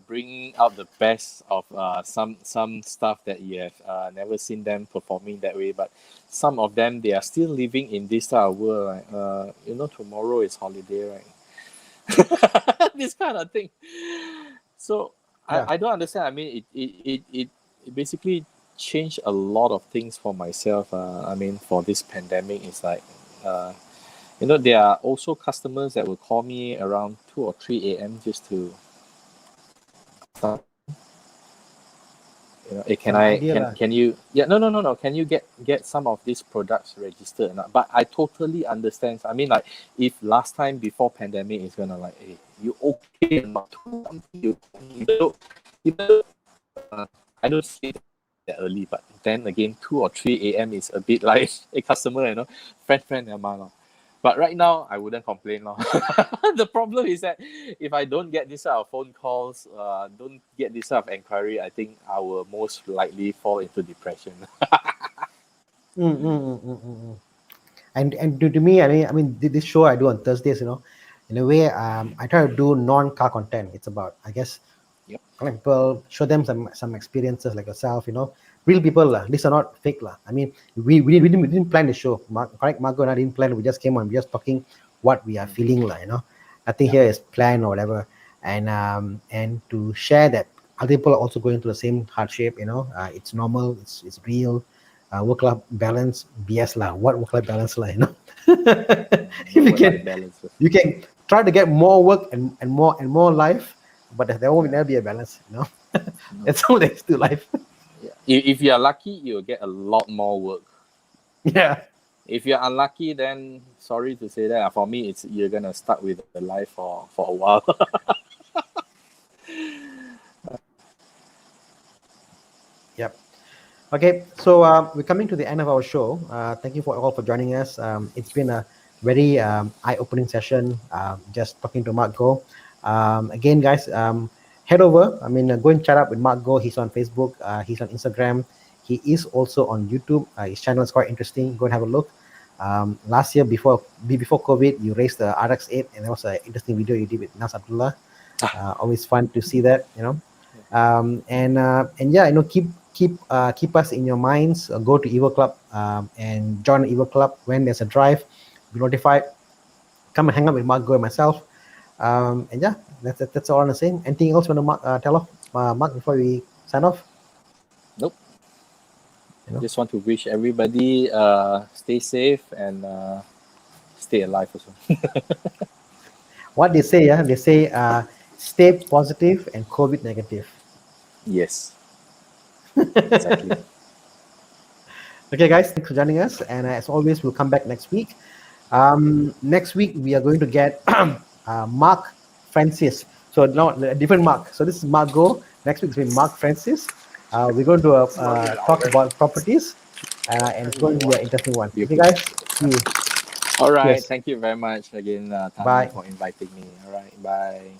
Speaker 2: bring out the best of some stuff that you have never seen them performing that way. But some of them, they are still living in this type of world. Right? You know, tomorrow is holiday, right? This kind of thing. So
Speaker 1: Yeah.
Speaker 2: I don't understand. I mean, it basically changed a lot of things for myself. I mean, for this pandemic, it's like. You know, there are also customers that will call me around 2 or 3 a.m. just to start. You know, hey, can you no, can you get some of these products registered or not? But I totally understand. I mean, like, if last time before pandemic is gonna like, hey, you okay or not? I don't see it that early, but then again, 2 or 3 a.m. is a bit like a customer, you know, friend, But right now, I wouldn't complain. The problem is that if I don't get this sort of phone calls, don't get this sort of inquiry, I think I will most likely fall into depression.
Speaker 1: And to me, I mean, this show I do on Thursdays, you know, in a way, I try to do non-car content. It's about, I guess,
Speaker 2: Yep.
Speaker 1: people, show them some experiences like yourself, you know, real people. These are not fake. I mean, we didn't plan the show. Correct, Mark Goh and I didn't plan. We just came on. We just talking what we are feeling, you know. Nothing here is planned or whatever. And to share that other people are also going through the same hardship, you know. It's normal. It's real. Work-life balance, BS lah. What work-life balance lah, you know? You can try to get more work and more life, but there will never be a balance, you know. That's all there is to life.
Speaker 2: Yeah. If you are lucky, you'll get a lot more work.
Speaker 1: Yeah.
Speaker 2: If you're unlucky, then sorry to say that. For me, it's you're gonna start with the life for a while.
Speaker 1: Yep. Okay, so we're coming to the end of our show. Thank you all for joining us. It's been a very eye-opening session, just talking to Mark Goh. Again, guys, head over. I mean, go and chat up with Mark Goh. He's on Facebook. He's on Instagram. He is also on YouTube. His channel is quite interesting. Go and have a look. Last year, before COVID, you raised the RX-8, and that was an interesting video you did with Nas Abdullah. Always fun to see that, you know. And yeah, you know, keep us in your minds. Go to Evo Club and join the Evo Club when there's a drive. Be notified. Come and hang out with Mark Goh and myself. And yeah, that's all I'm saying. Anything else you want to tell off, Mark, before we sign off?
Speaker 2: Nope.
Speaker 1: You know?
Speaker 2: Just want to wish everybody stay safe and stay alive also.
Speaker 1: What they say, they say stay positive and COVID negative.
Speaker 2: Yes. Exactly.
Speaker 1: Okay, guys, thanks for joining us. And as always, we'll come back next week. Next week, we are going to get Mark Francis. So now a different Mark. So this is Mark Goh. Next week is going to be Mark Francis. We're going to talk about properties, and it's going to be an interesting one. Okay, guys. See you.
Speaker 2: All right.
Speaker 1: Cheers.
Speaker 2: Thank you very much again, Thana,
Speaker 1: Bye.
Speaker 2: for inviting me. All right. Bye.